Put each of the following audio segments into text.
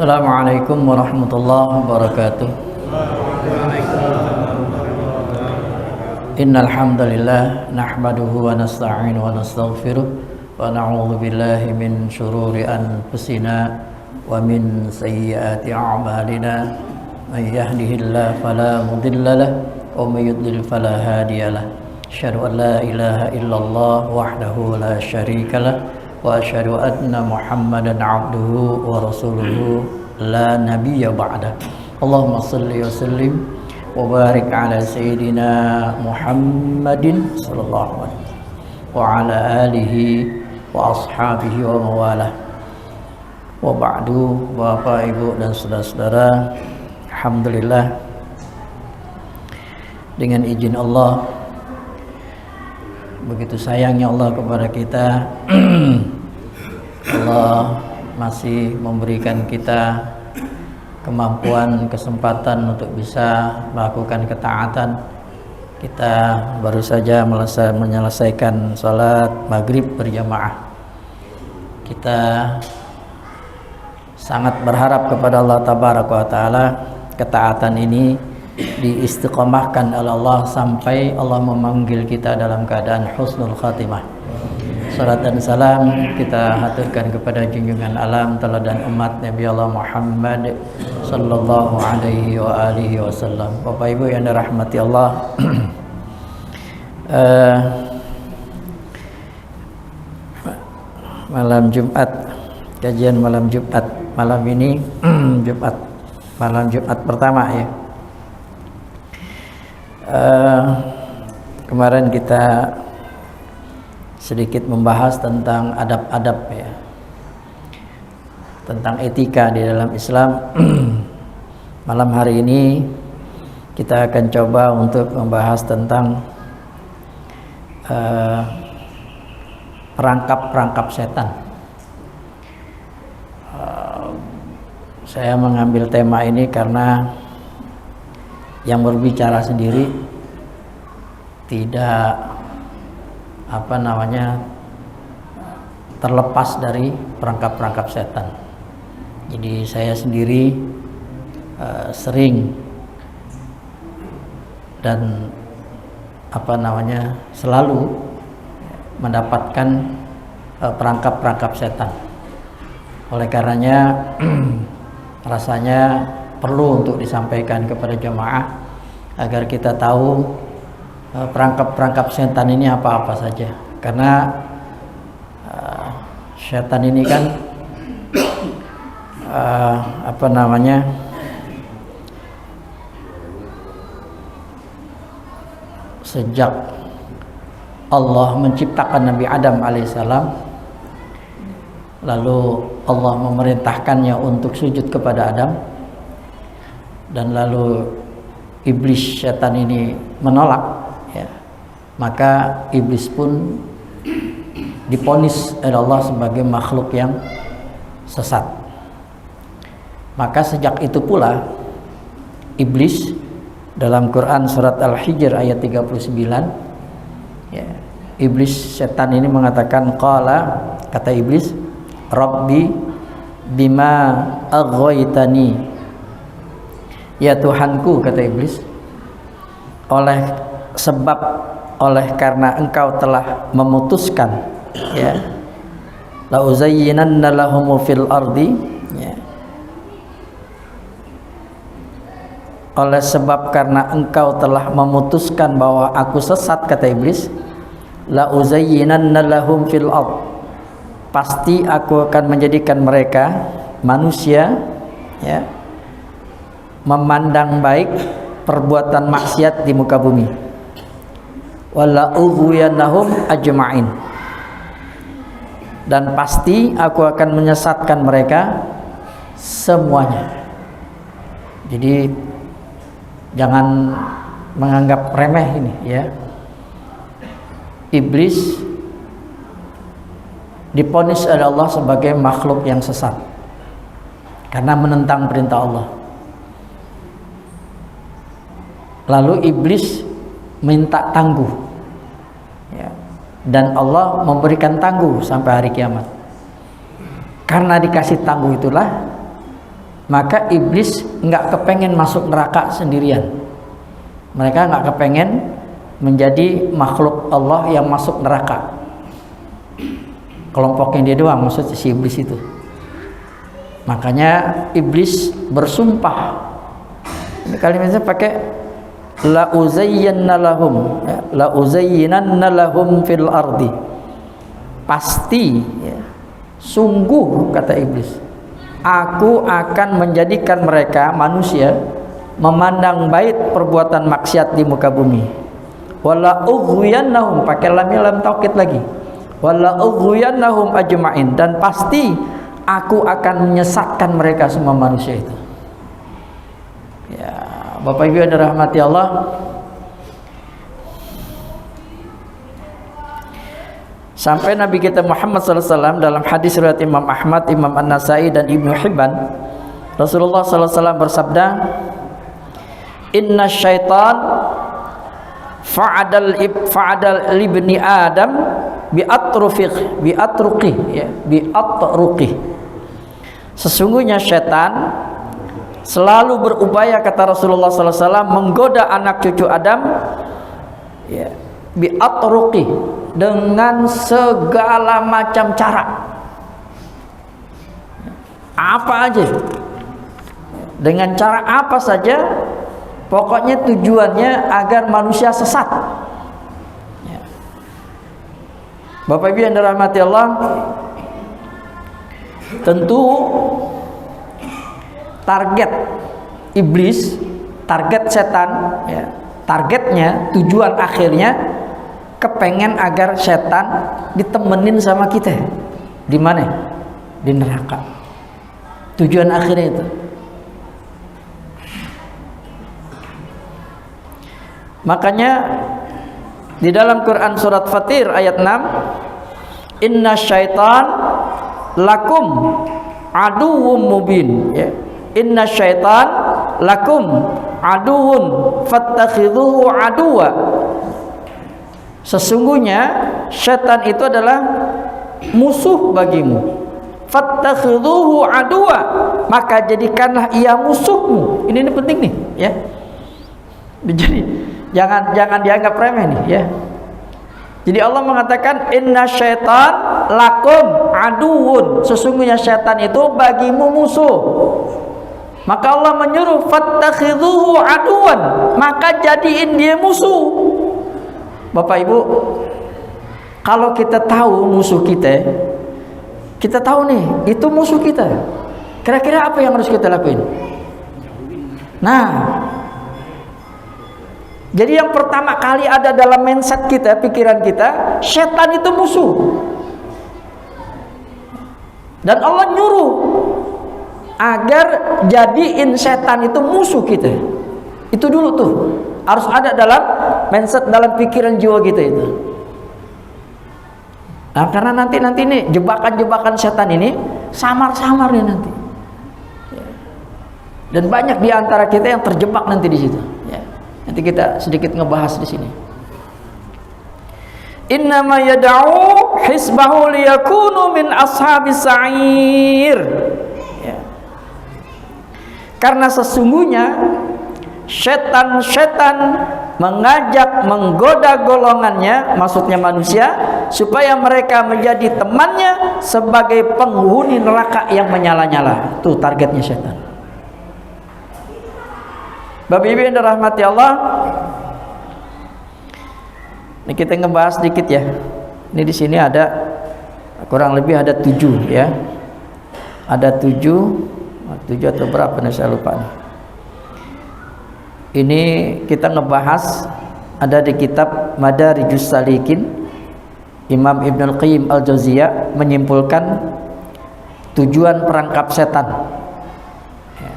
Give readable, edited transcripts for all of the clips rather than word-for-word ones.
Assalamualaikum warahmatullahi wabarakatuh. Innal hamdalillah nahmaduhu wa nasta'inuhu wa nastaghfiruh wa na'udzu billahi min shururi anfusina wa min sayyiati a'malina. May yahdihillahu fala mudilla lahu wa may yudlil fala hadiya lahu. Asyhadu an la ilaha illallah wahdahu la syarika lahu wa asyhadu anna Muhammadan abduhu wa rasuluhu la nabiyya ba'da. Allahumma shalli wa sallim wa barik ala sayyidina Muhammadin sallallahu alaihi wa ala alihi wa ashabihi wa mawalah. Wa ba'du, Bapak, Ibu dan saudara-saudara, alhamdulillah dengan izin Allah, begitu sayangnya Allah kepada kita, Allah masih memberikan kita kemampuan, kesempatan untuk bisa melakukan ketaatan. Kita baru saja menyelesaikan sholat maghrib berjamaah. Kita sangat berharap kepada Allah Tabaraka wa Ta'ala ketaatan ini diistiqomahkan oleh Allah sampai Allah memanggil kita dalam keadaan husnul khatimah. Salat dan salam kita haturkan kepada junjungan alam teladan umat Nabi Allah Muhammad sallallahu alaihi wa alihi wasallam. Bapak Ibu yang dirahmati Allah, malam Jumat, kajian malam Jumat malam ini malam Jumat pertama ya. Kemarin kita sedikit membahas tentang adab-adab ya, tentang etika di dalam Islam. Malam hari ini kita akan coba untuk membahas tentang perangkap-perangkap setan. Saya mengambil tema ini karena yang berbicara sendiri tidak terlepas dari perangkap-perangkap setan. Jadi saya sendiri sering dan selalu mendapatkan perangkap-perangkap setan. Oleh karenanya rasanya perlu untuk disampaikan kepada jemaah agar kita tahu perangkap-perangkap setan ini apa-apa saja. Karena setan ini kan sejak Allah menciptakan Nabi Adam alaihissalam, lalu Allah memerintahkannya untuk sujud kepada Adam, dan lalu iblis setan ini menolak ya, maka iblis pun diponis oleh Allah sebagai makhluk yang sesat. Maka sejak itu pula iblis dalam Quran surat Al-Hijr ayat 39 ya, iblis setan ini mengatakan, qala, kata iblis, Rabbi bima aghwaytani, ya Tuhanku, kata iblis, oleh karena engkau telah memutuskan ya, la uzayyinanna lahum fil ardi ya, oleh sebab karena engkau telah memutuskan bahwa aku sesat, kata iblis, la uzayyinanna lahum fil ard, pasti aku akan menjadikan mereka manusia ya memandang baik perbuatan maksiat di muka bumi. Wala ughwiyannahum ajma'in, dan pasti aku akan menyesatkan mereka semuanya. Jadi jangan menganggap remeh ini ya. Iblis diponis oleh Allah sebagai makhluk yang sesat karena menentang perintah Allah. Lalu iblis minta tangguh ya, dan Allah memberikan tangguh sampai hari kiamat. Karena dikasih tangguh itulah maka iblis nggak kepengen masuk neraka sendirian. Mereka nggak kepengen menjadi makhluk Allah yang masuk neraka. Kelompoknya dia doang, maksudnya si iblis itu. Makanya iblis bersumpah. Ini kalimatnya pakai la uzayyinna lahum, ya, la uzayyinanna lahum fil ardi. Pasti, ya, sungguh kata iblis, aku akan menjadikan mereka manusia memandang baik perbuatan maksiat di muka bumi. Wala ughwiyannahum, pakai lam taukid lagi. Wala ughwiyannahum ajma'in, dan pasti aku akan menyesatkan mereka semua manusia itu. Ya, Bapak Ibu yang dirahmati Allah, sampai Nabi kita Muhammad SAW dalam hadis riwayat Imam Ahmad, Imam An-Nasai dan Ibnu Hibban, Rasulullah SAW bersabda, inna syaitan fa'adal ibni Adam bi'atruqih, ya, bi'atruqih. Sesungguhnya syaitan selalu berupaya, kata Rasulullah SAW, menggoda anak cucu Adam, ya, bi'atruqih, dengan segala macam cara. Apa aja, dengan cara apa saja, pokoknya tujuannya agar manusia sesat. Ya. Bapak Ibu yang dirahmati Allah, tentu target iblis, target setan, ya, targetnya, tujuan akhirnya kepengen agar setan ditemenin sama kita. Di mana? Di neraka. Tujuan akhirnya itu. Makanya di dalam Quran surat Fatir ayat 6, inna syaitan lakum aduwwum mubin, ya. Inna syaitan lakum aduwwun fattakhidhuhu aduwa. Sesungguhnya syaitan itu adalah musuh bagimu. Fattakhidhuhu aduwa, maka jadikanlah ia musuhmu. Ini penting nih, ya. Jadi jangan dianggap remeh nih, ya. Jadi Allah mengatakan inna syaitan lakum aduwwun, sesungguhnya syaitan itu bagimu musuh. Maka Allah menyuruh fattakhidhuhu aduwan, maka jadiin dia musuh. Bapak Ibu, kalau kita tahu musuh kita tahu nih itu musuh kita, kira-kira apa yang harus kita lakuin? Nah, jadi yang pertama kali ada dalam mindset kita, pikiran kita, setan itu musuh. Dan Allah nyuruh agar jadiin setan itu musuh kita. Itu dulu tuh harus ada dalam mindset, dalam pikiran jiwa kita itu. Nah, karena nanti nih jebakan-jebakan setan ini samar-samar nih nanti. Dan banyak di antara kita yang terjebak nanti di situ. Ya. Nanti kita sedikit ngebahas di sini. Innama yad'u hisbahu liyakunu min ashabis sa'ir. Ya. Karena sesungguhnya setan-setan mengajak, menggoda golongannya, maksudnya manusia, supaya mereka menjadi temannya sebagai penghuni neraka yang menyala-nyala. Itu targetnya setan. Bapak Ibu yang dirahmati Allah, ini kita ngebahas sedikit ya. Ini di sini ada kurang lebih ada 7 ya. Ada 7 atau berapa nih, saya lupa nih. Ini kita ngebahas ada di kitab Madarijus Salikin, Imam Ibnu Al-Qayyim Al-Jauziyah menyimpulkan tujuan perangkap setan. Ya.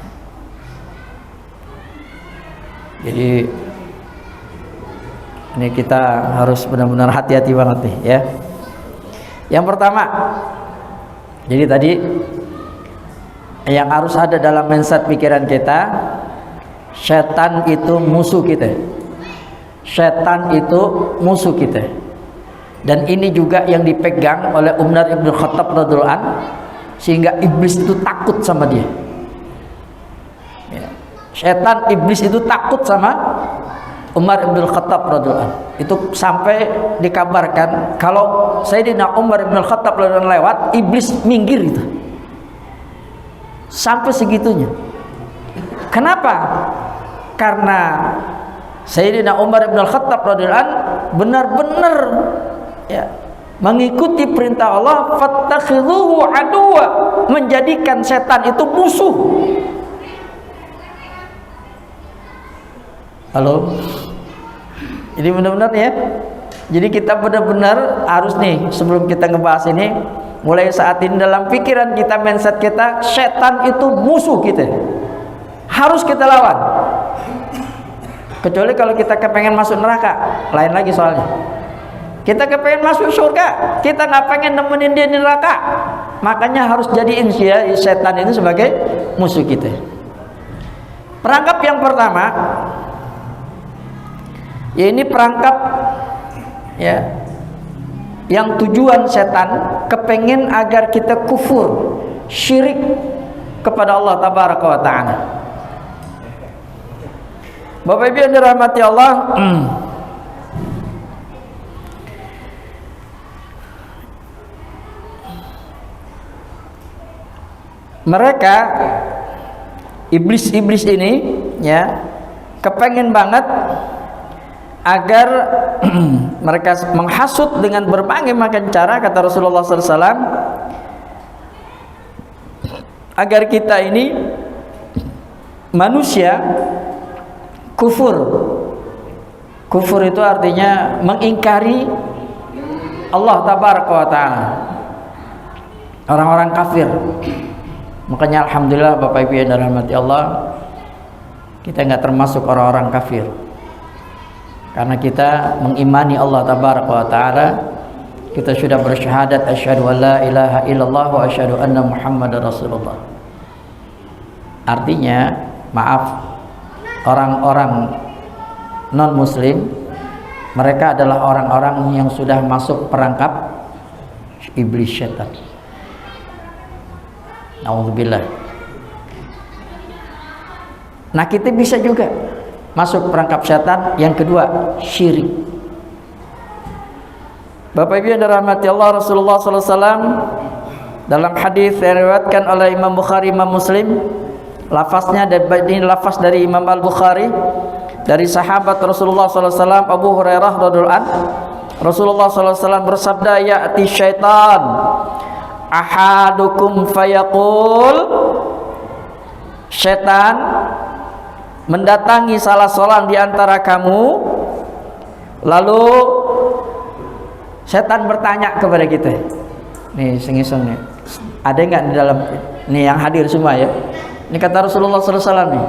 Jadi ini kita harus benar-benar hati-hati banget nih, ya. Yang pertama, jadi tadi yang harus ada dalam mindset pikiran kita, setan itu musuh kita. Setan itu musuh kita. Dan ini juga yang dipegang oleh Umar ibn Khattab radhiyallahu anhu, sehingga iblis itu takut sama dia. Setan iblis itu takut sama Umar bin Khattab radhiyallahu anhu. Itu sampai dikabarkan kalau Sayyidina Umar bin Khattab radhiyallahu anhu lewat, iblis minggir itu. Sampai segitunya. Kenapa? Karena Sayyidina Umar bin Khattab radhiyallahu anhu benar-benar ya mengikuti perintah Allah, fattakhidhuhu aduwa, menjadikan setan itu musuh. Halo. Jadi benar-benar ya. Jadi kita benar-benar harus nih, sebelum kita ngebahas ini, mulai saat ini dalam pikiran kita, mindset kita, setan itu musuh kita. Harus kita lawan. Kecuali kalau kita kepengen masuk neraka, lain lagi soalnya. Kita kepengen masuk surga, kita nggak pengen nemenin dia di neraka, makanya harus jadiin setan itu sebagai musuh kita. Perangkap yang pertama, ya ini perangkap ya yang tujuan setan kepengen agar kita kufur, syirik kepada Allah tabaraka wa ta'ala. Bapak Ibu yang dirahmati Allah, mereka iblis-iblis ini ya kepengen banget agar mereka menghasut dengan berbagai macam cara, kata Rasulullah SAW, agar kita ini manusia kufur. Kufur itu artinya mengingkari Allah tabaraka wa ta'ala, orang-orang kafir. Makanya alhamdulillah Bapak Ibu yang dirahmati Allah, kita nggak termasuk orang-orang kafir. Karena kita mengimani Allah tabaraka wa ta'ala, kita sudah bersyahadat asyhadu an la ilaha illallah wa asyhadu anna muhammadar rasulullah. Artinya, maaf, orang-orang non muslim, mereka adalah orang-orang yang sudah masuk perangkap iblis setan. Nauzubillah. Nah, kita bisa juga masuk perangkap setan yang kedua, syirik. Bapak Ibu yang dirahmati Allah, Rasulullah SAW dalam hadis yang diriwayatkan oleh Imam Bukhari, Imam Muslim, lafaznya dan ini lafaz dari Imam Al-Bukhari dari sahabat Rasulullah SAW Abu Hurairah radhiyallahu anhu, Rasulullah SAW bersabda, ya'ti syaitan ahadukum fayaqul, syaitan mendatangi salah seorang di antara kamu, lalu setan bertanya kepada kita. Nih sengiseng nih, ada nggak di dalam nih yang hadir semua ya? Ini kata Rasulullah SAW nih,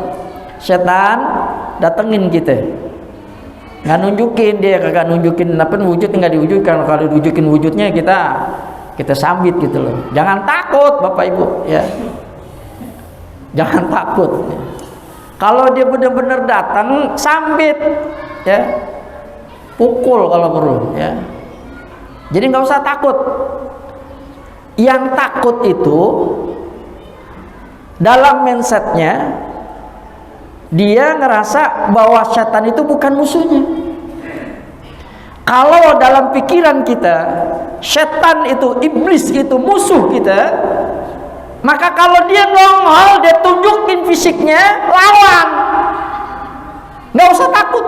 setan datengin kita, nggak nunjukin, dia kagak nunjukin apa wujud, nggak diwujudkan. Kalau diwujudin wujudnya kita sambit gitu loh. Jangan takut Bapak Ibu ya, jangan takut. Kalau dia benar-benar datang, sambit ya, pukul kalau perlu ya. Jadi nggak usah takut. Yang takut itu dalam mindsetnya, dia ngerasa bahwa setan itu bukan musuhnya. Kalau dalam pikiran kita setan itu, iblis itu musuh kita, maka kalau dia nongol, dia tunjukin fisiknya, lawan. Nggak usah takut.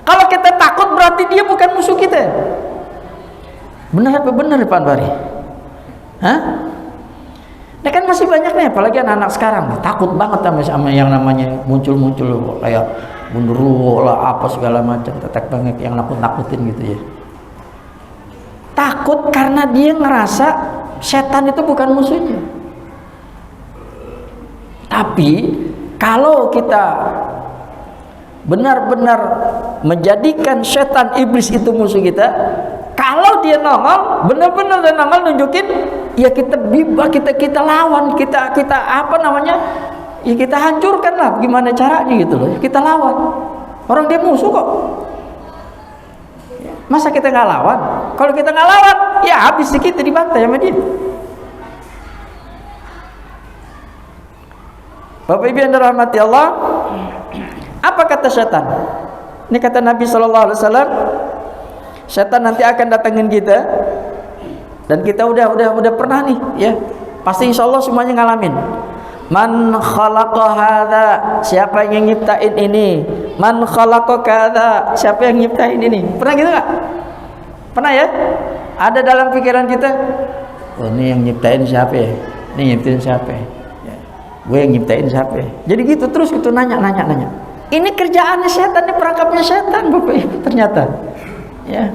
Kalau kita takut berarti dia bukan musuh kita. Benar apa benar Pak Bari? Hah? Nah kan masih banyak nih, apalagi anak-anak sekarang takut banget sama yang namanya muncul-muncul kayak bunderuwo lah apa segala macam, tetek banget yang nakut-nakutin gitu ya. Takut karena dia ngerasa setan itu bukan musuhnya. Tapi kalau kita benar-benar menjadikan setan iblis itu musuh kita, kalau dia nongol, benar-benar dia nongol nunjukin, ya kita bibah, kita lawan, kita apa namanya, ya kita hancurkan lah, gimana caranya gitu loh, kita lawan. Orang dia musuh kok, masa kita nggak lawan? Kalau kita nggak lawan, ya habis kita dibantai sama dia. Bapak Ibu yang dirahmati Allah, apa kata setan? Ini kata Nabi SAW, setan nanti akan datangin kita, dan kita udah pernah nih, ya. Pasti insya Allah semuanya ngalamin. Man khalaqa hadza, siapa yang nyiptain ini? Man khalaqa kadza, siapa yang nyiptain ini? Pernah gitu nggak? Pernah ya? Ada dalam pikiran kita, oh, ini yang nyiptain siapa ya? Ini nyiptain siapa ya? Gue yang nyiptain siapa ya? Jadi gitu terus gitu, nanya. Ini kerjaannya setan, ini perangkapnya setan, Bapak Ibu, ternyata. Ya.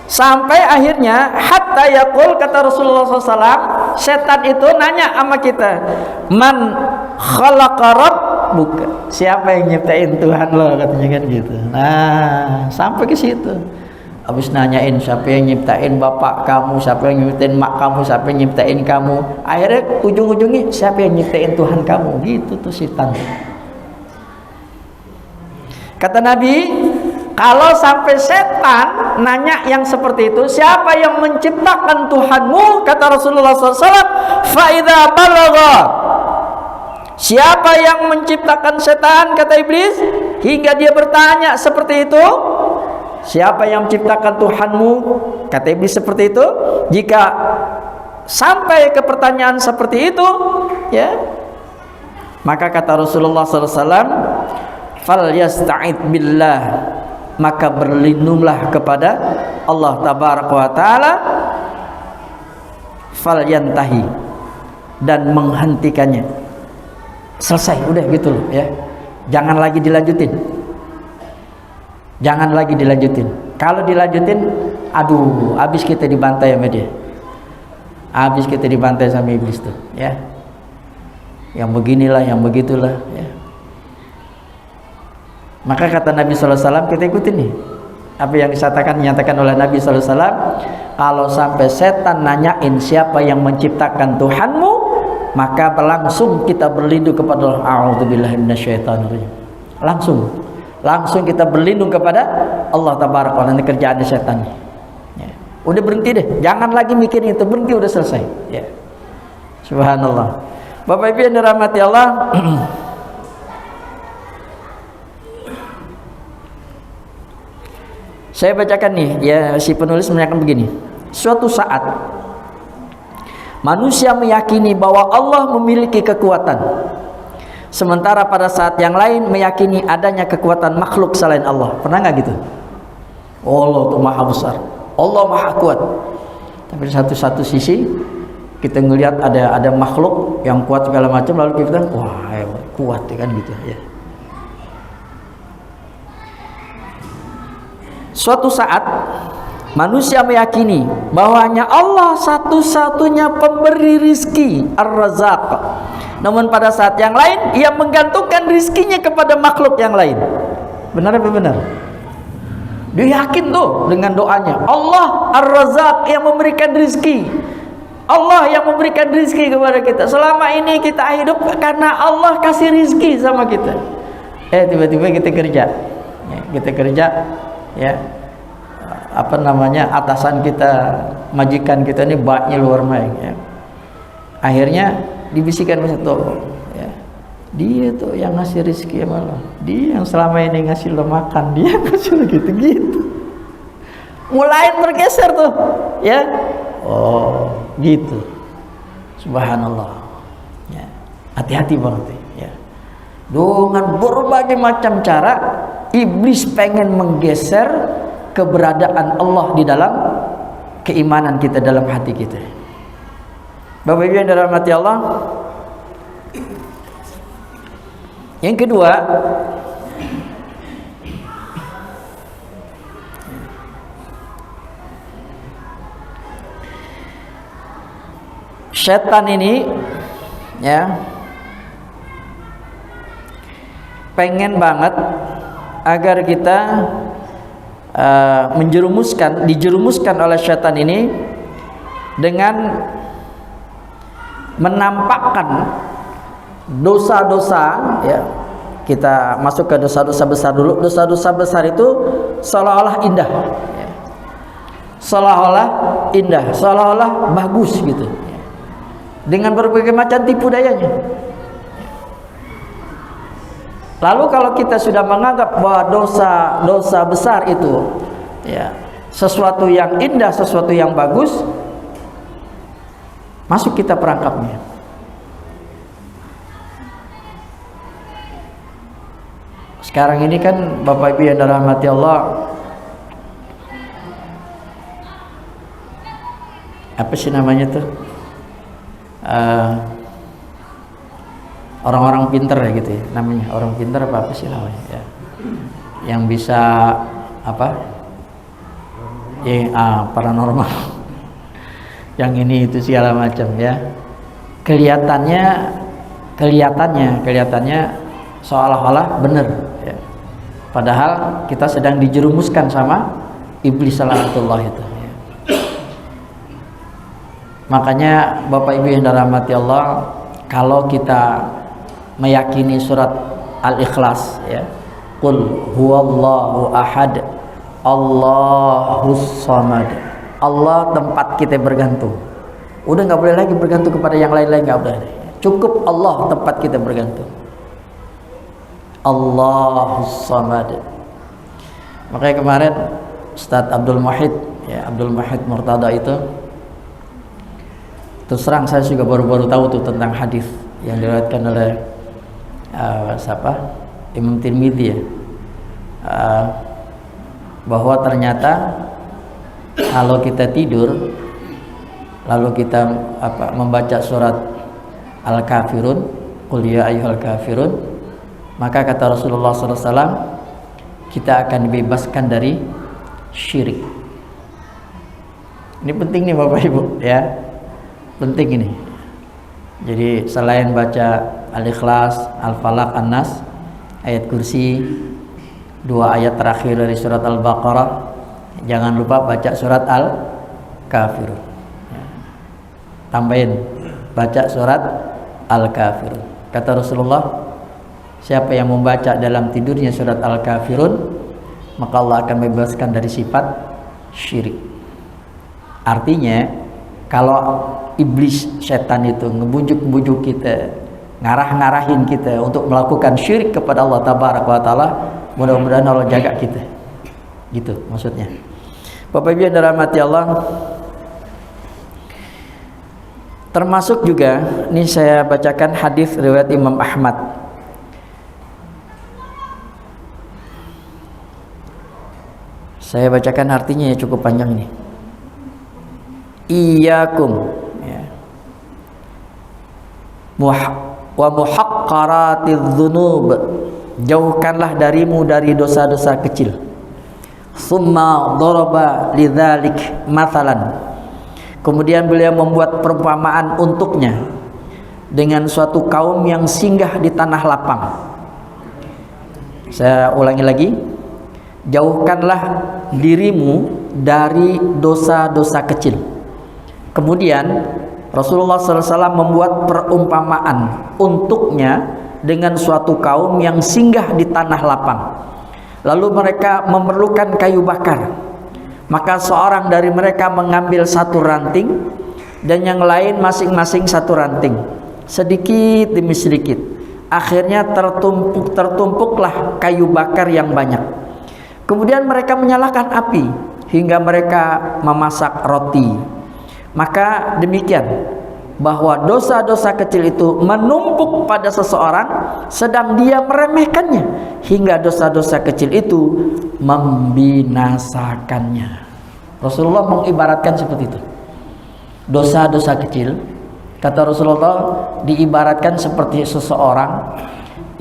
Sampai akhirnya hatta yaqul, kata Rasulullah SAW, setan itu nanya sama kita, man khalaqa rabbuka, siapa yang nyiptain Tuhan lo, katanya kan gitu. Nah, sampai ke situ. Habis nanyain siapa yang nyiptain bapak kamu, siapa yang nyiptain mak kamu, siapa yang nyiptain kamu, akhirnya ujung-ujungnya siapa yang nyiptain Tuhan kamu, gitu tuh setan. Kata Nabi, kalau sampai setan nanya yang seperti itu, siapa yang menciptakan Tuhanmu, kata Rasulullah SAW, fa'idha balagha, siapa yang menciptakan setan, kata iblis, hingga dia bertanya seperti itu, siapa yang menciptakan Tuhanmu, kata iblis seperti itu, jika sampai ke pertanyaan seperti itu, ya, maka kata Rasulullah SAW, fal yasta'id billah, maka berlindunglah kepada Allah tabaraka wa taala, fal yantahi, dan menghentikannya. Selesai, udah gitu loh, ya. Jangan lagi dilanjutin. Jangan lagi dilanjutin. Kalau dilanjutin, aduh, habis kita dibantai sama dia. Habis kita dibantai sama iblis tuh, ya. Yang beginilah, yang begitulah, ya. Maka kata Nabi SAW, kita ikutin nih apa yang dinyatakan oleh Nabi SAW. Kalau sampai setan nanyain siapa yang menciptakan Tuhanmu, maka langsung kita berlindung kepada Allah. A'udzubillahi minasyaitonirrajim. Langsung kita berlindung kepada Allah tabaraka. Nanti kerjaan setan, ya. Udah berhenti deh, jangan lagi mikirin itu, berhenti, udah selesai, ya. Subhanallah. Bapak Ibu yang dirahmati Allah, saya bacakan nih, ya, si penulis menyatakan begini. Suatu saat manusia meyakini bahwa Allah memiliki kekuatan, sementara pada saat yang lain meyakini adanya kekuatan makhluk selain Allah. Pernah nggak gitu? Allah itu maha besar, Allah maha kuat. Tapi di satu sisi kita ngelihat ada makhluk yang kuat segala macam, lalu kita wah kuat kan gitu, ya. Suatu saat manusia meyakini bahwanya Allah satu-satunya pemberi rizki, Ar-Razzaq. Namun pada saat yang lain ia menggantungkan rizkinya kepada makhluk yang lain. Benar apa benar? Dia yakin tuh dengan doanya, Allah Ar-Razzaq yang memberikan rizki, Allah yang memberikan rizki kepada kita. Selama ini kita hidup karena Allah kasih rizki sama kita. Tiba-tiba kita kerja, ya, apa namanya, atasan kita, majikan kita ini baiknya luar main, ya. Akhirnya dibisikkan tuh, ya, dia tuh yang ngasih rezeki malah, dia yang selama ini ngasih lo makan, dia ngasih gitu. Mulai bergeser tuh, ya. Oh, gitu. Subhanallah. Ya. Hati-hati banget, ya. Dengan berbagai macam cara iblis pengen menggeser keberadaan Allah di dalam keimanan kita, dalam hati kita. Bapak Ibu yang dirahmati Allah, yang kedua, setan ini, ya, pengen banget agar kita dijerumuskan oleh setan ini dengan menampakkan dosa-dosa, ya. Kita masuk ke dosa-dosa besar dulu. Dosa-dosa besar itu seolah-olah indah, ya. Seolah-olah indah, seolah-olah bagus gitu, ya. dengan berbagai macam tipu dayanya. Lalu kalau kita sudah menganggap bahwa dosa besar itu ya sesuatu yang indah, sesuatu yang bagus, masuk kita perangkapnya. Sekarang ini kan Bapak Ibu yang dirahmati Allah, apa sih namanya tuh, orang-orang pinter ya gitu ya namanya, orang pinter apa sih namanya ya, yang bisa apa ya, paranormal yang ini itu segala macam ya, kelihatannya seolah-olah benar ya. Padahal kita sedang dijerumuskan sama iblis laknatullah itu ya. Makanya Bapak Ibu yang dirahmati Allah, kalau kita meyakini surat Al-Ikhlas ya, Qul huwallahu ahad Allahus samad, Allah tempat kita bergantung. Udah nggak boleh lagi bergantung kepada yang lain-lain, nggak boleh. Cukup Allah tempat kita bergantung. Allahus samad. Makanya kemarin Ustadz Abdul Muhid ya, Abdul Muhid Murtada itu, terus terang saya juga baru-baru tahu tuh tentang hadis yang diriwayatkan oleh siapa? Imam Tirmidzi ya, bahwa ternyata kalau kita tidur lalu kita membaca surat Al-Kafirun, Qul ya ayyuhal kafirun, maka kata Rasulullah SAW, kita akan dibebaskan dari syirik. Ini penting nih Bapak Ibu ya, penting ini. Jadi selain baca Al-Ikhlas, Al-Falaq, An-Nas, ayat kursi, 2 ayat terakhir dari surat Al-Baqarah, jangan lupa baca surat Al-Kafirun ya. Tambahin baca surat Al-Kafirun. Kata Rasulullah, siapa yang membaca dalam tidurnya surat Al-Kafirun, maka Allah akan membebaskan dari sifat syirik. Artinya kalau iblis setan itu ngebujuk-bujuk kita, ngarah-ngarahin kita untuk melakukan syirik kepada Allah Tabaraka wa Ta'ala, mudah-mudahan Allah jaga kita. Gitu maksudnya. Bapak Ibu yang dirahmati Allah, termasuk juga ini saya bacakan hadis riwayat Imam Ahmad. Saya bacakan artinya ya, cukup panjang ini. Iyyakum ya, wa muhaqqaratiz dzunub, jauhkanlah darimu dari dosa-dosa kecil. Summa daraba lidzalik mathalan, kemudian beliau membuat perumpamaan untuknya dengan suatu kaum yang singgah di tanah lapang. Saya ulangi lagi, jauhkanlah dirimu dari dosa-dosa kecil. Kemudian Rasulullah SAW membuat perumpamaan untuknya dengan suatu kaum yang singgah di tanah lapang. Lalu mereka memerlukan kayu bakar. Maka seorang dari mereka mengambil satu ranting dan yang lain masing-masing satu ranting, sedikit demi sedikit. Akhirnya tertumpuklah kayu bakar yang banyak. Kemudian mereka menyalakan api hingga mereka memasak roti. Maka demikian bahwa dosa-dosa kecil itu menumpuk pada seseorang sedang dia meremehkannya, hingga dosa-dosa kecil itu membinasakannya. Rasulullah mengibaratkan seperti itu. Dosa-dosa kecil, kata Rasulullah, diibaratkan seperti seseorang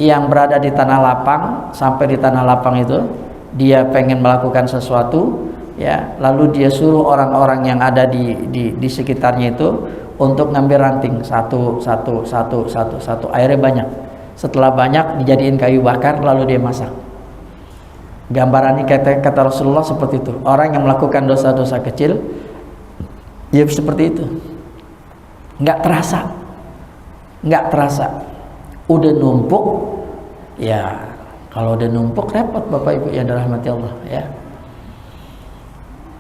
yang berada di tanah lapang. Sampai di tanah lapang itu dia pengen melakukan sesuatu ya, lalu dia suruh orang-orang yang ada di sekitarnya itu untuk ngambil ranting satu, airnya banyak. Setelah banyak dijadiin kayu bakar lalu dia masak. Gambarannya kata Rasulullah seperti itu. Orang yang melakukan dosa-dosa kecil ya seperti itu, nggak terasa, udah numpuk ya. Kalau udah numpuk repot Bapak Ibu yang dirahmati Allah ya.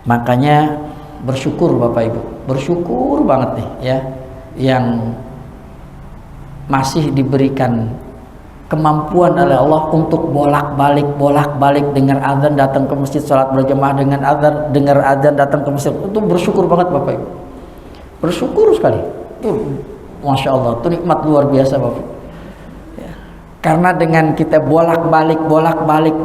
Makanya bersyukur Bapak Ibu, bersyukur banget nih ya, yang masih diberikan kemampuan oleh Allah untuk bolak-balik dengar azan datang ke masjid salat berjamaah, dengan azan dengar azan datang ke masjid, itu bersyukur banget Bapak Ibu, bersyukur sekali. Itu Masya Allah, itu nikmat luar biasa Bapak. Ya. Karena dengan kita bolak-balik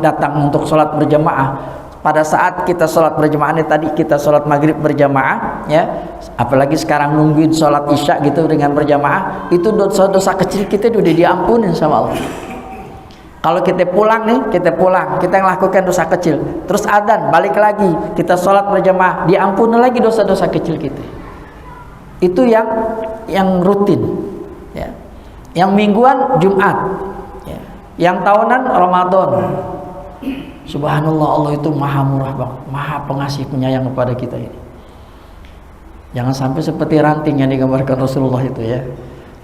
datang untuk salat berjamaah, pada saat kita sholat berjamaah ini, tadi kita sholat maghrib berjamaah ya, apalagi sekarang nungguin sholat isya gitu dengan berjamaah, itu dosa-dosa kecil kita udah diampunin sama Allah. Kalau kita pulang nih, kita melakukan dosa kecil, terus adzan balik lagi, kita sholat berjamaah, diampuni lagi dosa-dosa kecil kita. Itu yang rutin ya. Yang mingguan Jumat ya. Yang tahunan Ramadan. Subhanallah, Allah itu maha murah banget, maha pengasih penyayang kepada kita ini. Jangan sampai seperti ranting yang digambarkan Rasulullah itu ya.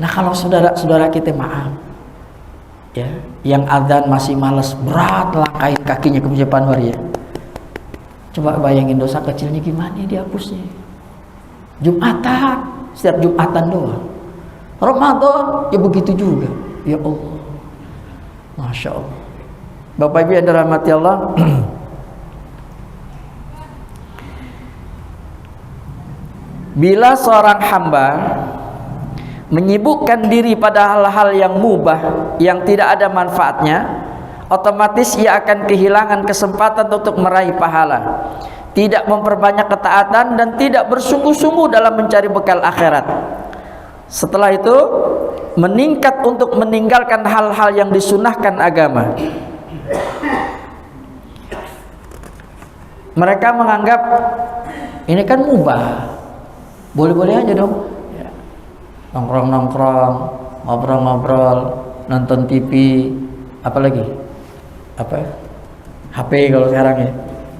Nah kalau saudara-saudara kita maaf ya, yang adzan masih malas, berat langkahin kakinya ke Masjid Anwar ya, coba bayangin dosa kecilnya gimana dihapusnya. Jumatan, setiap Jumatan doang. Ramadan ya begitu juga. Ya Allah, Masya Allah. Bapak Ibu yang dirahmati Allah, bila seorang hamba menyibukkan diri pada hal-hal yang mubah yang tidak ada manfaatnya, otomatis ia akan kehilangan kesempatan untuk meraih pahala, tidak memperbanyak ketaatan dan tidak bersungguh-sungguh dalam mencari bekal akhirat. Setelah itu meningkat untuk meninggalkan hal-hal yang disunahkan agama. Mereka menganggap ini kan mubah, boleh-boleh aja dong ya. Nongkrong-nongkrong, ngobrol-ngobrol, nonton TV, apalagi HP kalau sekarang ya,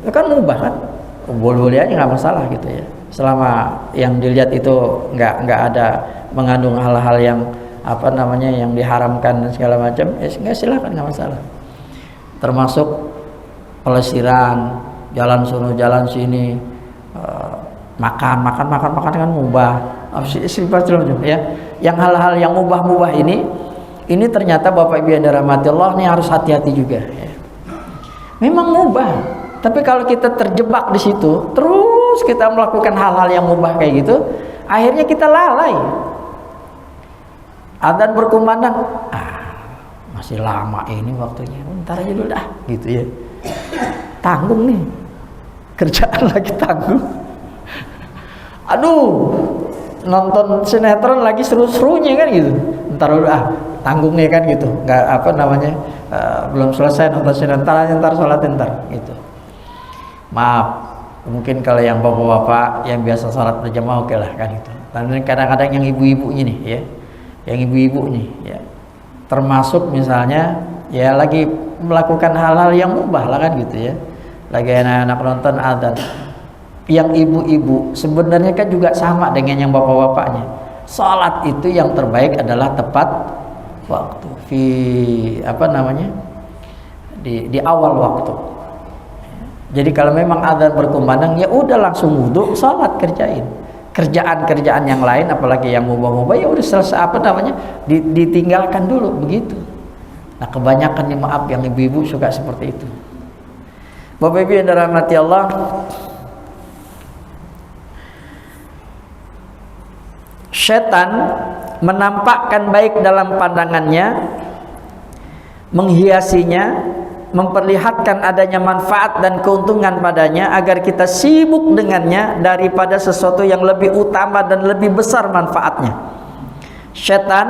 itu kan mubah kan, boleh-boleh aja, nggak masalah gitu ya, selama yang dilihat itu nggak ada mengandung hal-hal yang yang diharamkan dan segala macam, ya nggak, silakan, nggak masalah. Termasuk pelesiran, jalan sono jalan sini, makan kan mubah, ya. Yang hal-hal yang mubah ini ternyata Bapak Ibu yang dirahmati Allah, ini harus hati-hati juga ya. Memang mubah, tapi kalau kita terjebak di situ terus kita melakukan hal-hal yang mubah kayak gitu, akhirnya kita lalai. Adzan berkumandang, masih lama ini waktunya, bentar aja dulu dah gitu ya. Tanggung nih, kerjaan lagi tanggung. Aduh, nonton sinetron lagi seru-serunya kan gitu. Bentar dulu tanggung nih kan gitu. Nggak belum selesai nonton sinetron, ntar sholat ntar gitu. Maaf, mungkin kalau yang bapak-bapak yang biasa sholat berjamaah oke lah kan gitu. Dan kadang-kadang yang ibu-ibunya nih ya, yang ibu-ibu nih ya, termasuk misalnya ya lagi melakukan hal-hal yang mubah lah kan gitu ya, lagi anak-anak nonton adzan. Yang ibu-ibu sebenarnya kan juga sama dengan yang bapak-bapaknya, sholat itu yang terbaik adalah tepat waktu, di awal waktu. Jadi kalau memang adzan berkumandang, ya udah langsung wudhu, sholat, kerjaan yang lain, apalagi yang mubah-mubah, ya udah selesai ditinggalkan dulu begitu. Nah kebanyakan nih, maaf, yang ibu-ibu suka seperti itu. Bapak Ibu yang dirahmati Allah, setan menampakkan baik dalam pandangannya, menghiasinya, memperlihatkan adanya manfaat dan keuntungan padanya agar kita sibuk dengannya daripada sesuatu yang lebih utama dan lebih besar manfaatnya. Setan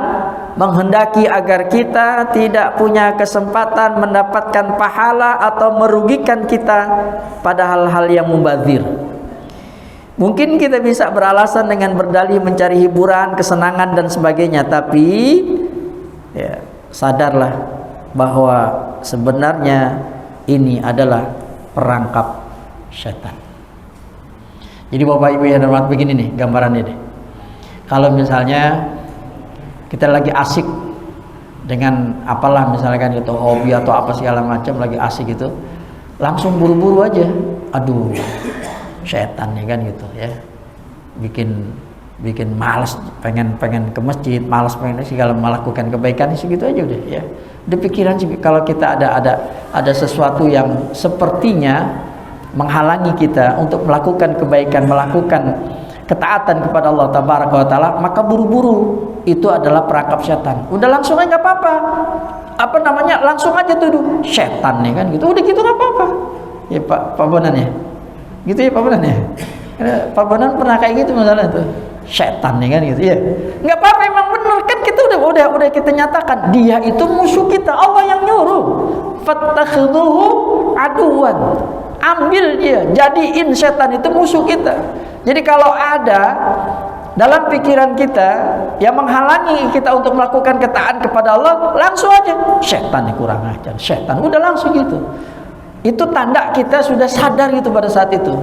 menghendaki agar kita tidak punya kesempatan mendapatkan pahala atau merugikan kita pada hal-hal yang mubazir. Mungkin kita bisa beralasan dengan berdalih mencari hiburan, kesenangan dan sebagainya, tapi ya, sadarlah bahwa sebenarnya ini adalah perangkap setan. Jadi Bapak Ibu yang hormat, begini nih gambarannya deh. Kalau misalnya kita lagi asik dengan apalah misalkan gitu, hobi atau apa segala macam, lagi asik gitu, langsung buru-buru aja, aduh setan ya kan gitu ya, bikin bikin malas, pengen ke masjid, malas pengen segala melakukan kebaikan, segitu aja udah ya. Udah pikiran sih kalau kita ada sesuatu yang sepertinya menghalangi kita untuk melakukan kebaikan, melakukan ketaatan kepada Allah Tabaraka wa Ta'ala, maka buru-buru itu adalah perangkap setan. Udah langsung aja nggak apa-apa. Apa namanya? Langsung aja tuduh setan nih kan gitu. Udah gitu nggak apa-apa. Ya Pak Bonan ya. Gitu ya Pak Bonan ya. Pak Bonan pernah kayak gitu masalah tuh. Setan nih kan gitu ya. Nggak apa-apa, emang benar kan, kita udah kita nyatakan dia itu musuh kita. Allah yang nyuruh. Fattakhidhuhu aduwan. Ambil dia, jadiin setan itu musuh kita. Jadi kalau ada dalam pikiran kita yang menghalangi kita untuk melakukan ketaatan kepada Allah, langsung aja setan nih, kurang ajar, setan, udah langsung gitu. Itu tanda kita sudah sadar gitu pada saat itu.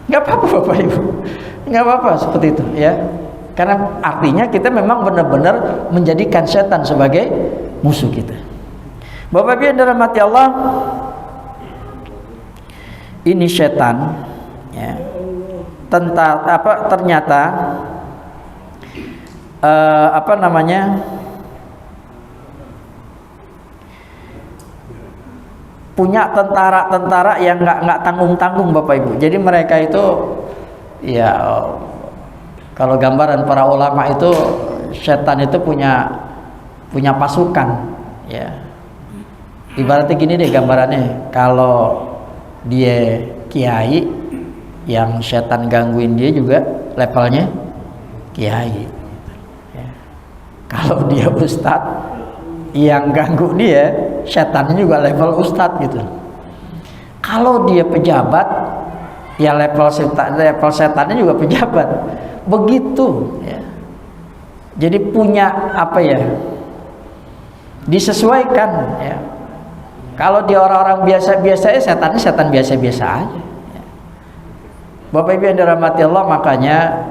Nggak apa-apa Bapak Ibu, nggak apa-apa seperti itu ya. Karena artinya kita memang benar-benar menjadikan setan sebagai musuh kita. Bapak Ibu yang dirahmati Allah, ini setan ya, ternyata punya tentara-tentara yang nggak tanggung-tanggung Bapak Ibu. Jadi mereka itu ya, kalau gambaran para ulama itu, setan itu punya pasukan ya. Ibaratnya gini deh gambarannya, kalau dia kiai, yang setan gangguin dia juga levelnya kiai ya. Kalau dia ustadz, yang ganggu dia setannya juga level ustadz gitu. Kalau dia pejabat, ya level setannya juga pejabat. Begitu ya. Jadi punya apa ya, disesuaikan ya. Kalau dia orang-orang biasa-biasa, setannya setan biasa-biasa aja ya. Bapak Ibu yang dirahmati Allah, makanya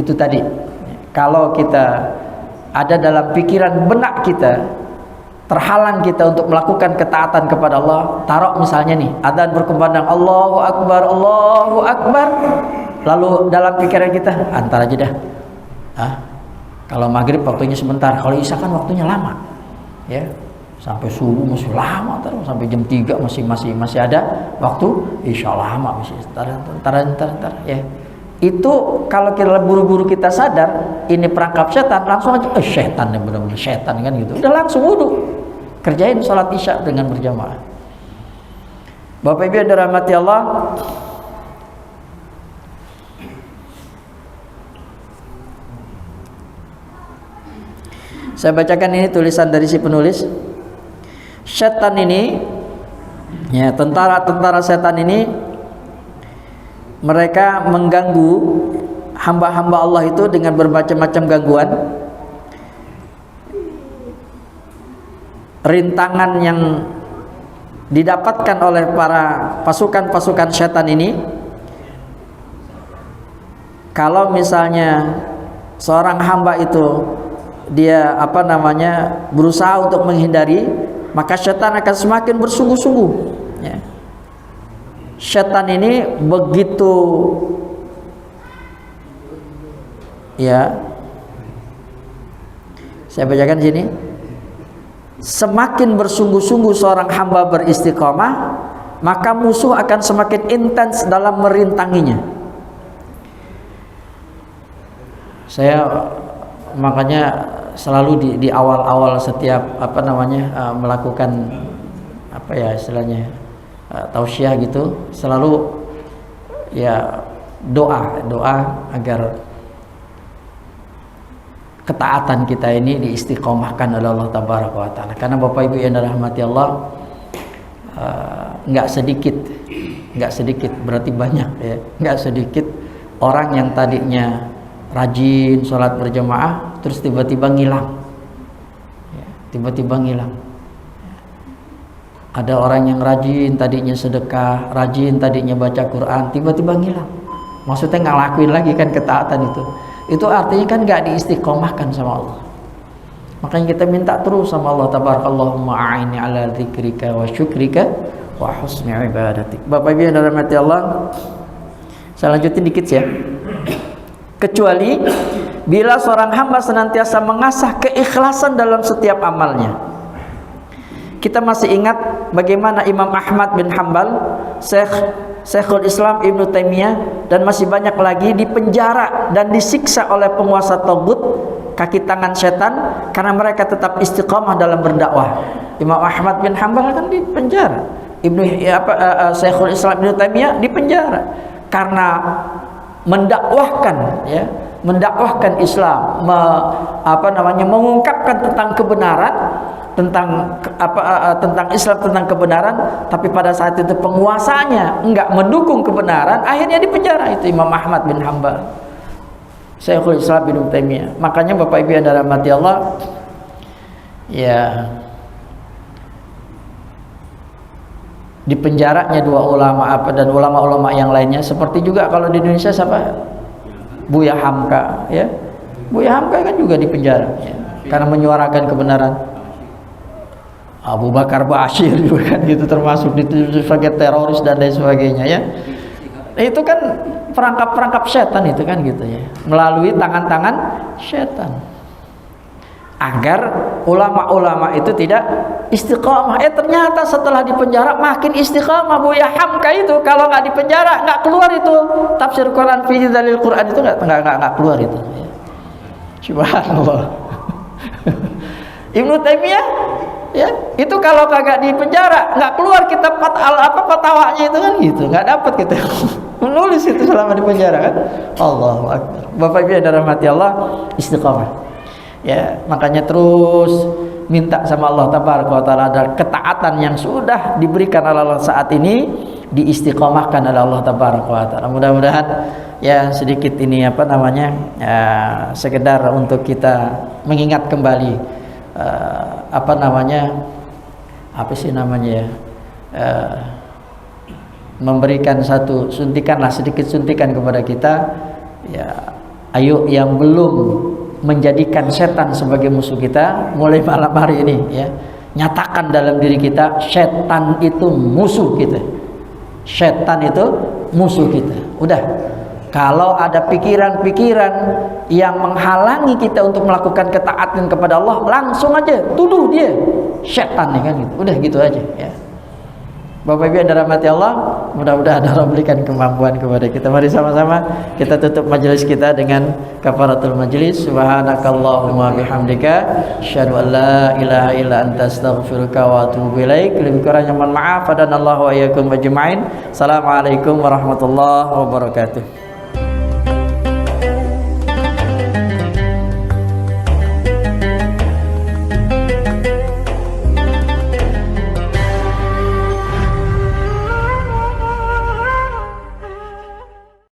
itu tadi, kalau kita ada dalam pikiran benak kita, terhalang kita untuk melakukan ketaatan kepada Allah, taruh misalnya nih adzan berkumandang Allahu Akbar, Allahu Akbar, lalu dalam pikiran kita antar aja dah, kalau maghrib waktunya sebentar, kalau isya kan waktunya lama ya, sampai subuh masih lama, terus sampai jam 3 masih ada waktu isya lama, masih entar ya. Itu kalau kita buru-buru kita sadar ini perangkap setan, langsung aja setan yang benar-benar setan kan gitu, udah langsung wudu, kerjain sholat isya dengan berjamaah. Bapak Ibu yang dirahmati Allah, saya bacakan ini tulisan dari si penulis. Setan ini ya, tentara setan ini, mereka mengganggu hamba-hamba Allah itu dengan bermacam-macam gangguan, rintangan yang didapatkan oleh para pasukan-pasukan setan ini. Kalau misalnya seorang hamba itu dia berusaha untuk menghindari, maka setan akan semakin bersungguh-sungguh ya. Setan ini begitu ya, saya bacakan sini, semakin bersungguh-sungguh seorang hamba beristiqomah, maka musuh akan semakin intens dalam merintanginya. Saya makanya selalu di awal-awal setiap melakukan istilahnya tausiah gitu, selalu ya doa agar ketaatan kita ini diistiqomahkan oleh Allah Tabaraka wa Ta'ala. Karena Bapak Ibu yang dirahmati Allah, nggak sedikit berarti banyak ya, nggak sedikit orang yang tadinya rajin sholat berjamaah terus tiba-tiba ngilang ya, tiba-tiba ngilang. Ada orang yang rajin tadinya sedekah, rajin tadinya baca Quran, tiba-tiba ngilang. Maksudnya nggak lakuin lagi kan ketaatan itu. Itu artinya kan nggak diistiqomahkan sama Allah. Makanya kita minta terus sama Allah, tabarakallahu a'inni ala dzikrika wa syukrika wa husni ibadatik. Bapak Ibu yang dirahmati Allah, Saya lanjutin dikit ya. Kecuali bila seorang hamba senantiasa mengasah keikhlasan dalam setiap amalnya. Kita masih ingat bagaimana Imam Ahmad bin Hanbal, Syekhul Islam Ibnu Taimiyah, dan masih banyak lagi dipenjara dan disiksa oleh penguasa tagut, kaki tangan setan, karena mereka tetap istiqamah dalam berdakwah. Imam Ahmad bin Hanbal kan dipenjara, Syekhul Islam Ibnu Taimiyah dipenjara karena mendakwahkan Islam, mengungkapkan tentang kebenaran, tentang Islam, tentang kebenaran, tapi pada saat itu penguasanya enggak mendukung kebenaran, akhirnya dipenjara itu Imam Ahmad bin Hanbal, Syekhul Islam Ibnu Taimiyah. Makanya Bapak Ibu yang dirahmati Allah, ya, dipenjaranya dua ulama dan ulama-ulama yang lainnya, seperti juga kalau di Indonesia siapa? Buya Hamka, ya. Buya Hamka kan juga dipenjara ya, karena menyuarakan kebenaran. Abu Bakar Bashir juga kan gitu, termasuk dituduh sebagai teroris dan lain sebagainya ya. Itu kan perangkap setan itu kan gitu ya, melalui tangan-tangan setan, agar ulama-ulama itu tidak istiqamah. Ternyata setelah dipenjara makin istiqamah. Buya Hamka itu kalau nggak dipenjara nggak keluar itu tafsir Quran fi dalil Quran itu nggak keluar itu. Subhanallah. Ibnu Taimiyah ya, itu kalau kagak dipenjara nggak keluar kitab fatwanya itu kan gitu, nggak dapat kita menulis itu selama di penjara kan. Allahu Akbar. Bapak Ibu yang dirahmati Allah, istiqamah. Ya, makanya terus minta sama Allah Tabaraka wa Ta'ala agar ketaatan yang sudah diberikan oleh Allah saat ini diistiqomahkan oleh Allah Tabaraka wa Ta'ala. Mudah-mudahan ya sedikit ini sekedar untuk kita mengingat kembali memberikan satu sedikit suntikan kepada kita ya. Ayo yang belum menjadikan setan sebagai musuh kita, mulai malam hari ini ya, nyatakan dalam diri kita setan itu musuh kita. Setan itu musuh kita. Udah, kalau ada pikiran-pikiran yang menghalangi kita untuk melakukan ketaatan kepada Allah, langsung aja tuduh dia setan ya kan gitu. Udah gitu aja ya. Bapak Ibu yang dirahmati Allah, mudah-mudahan Allah berikan kemampuan kepada kita. Mari sama-sama kita tutup majelis kita dengan kafaratul majelis. Subhanakallahumma bihamdika, asyhadu an la ilaha illa anta, astaghfiruka wa atubu ilaik. Lebih kurangnya mohon maaf. Hadanallahu wa iyyakum ajmain. Assalamualaikum warahmatullahi wabarakatuh.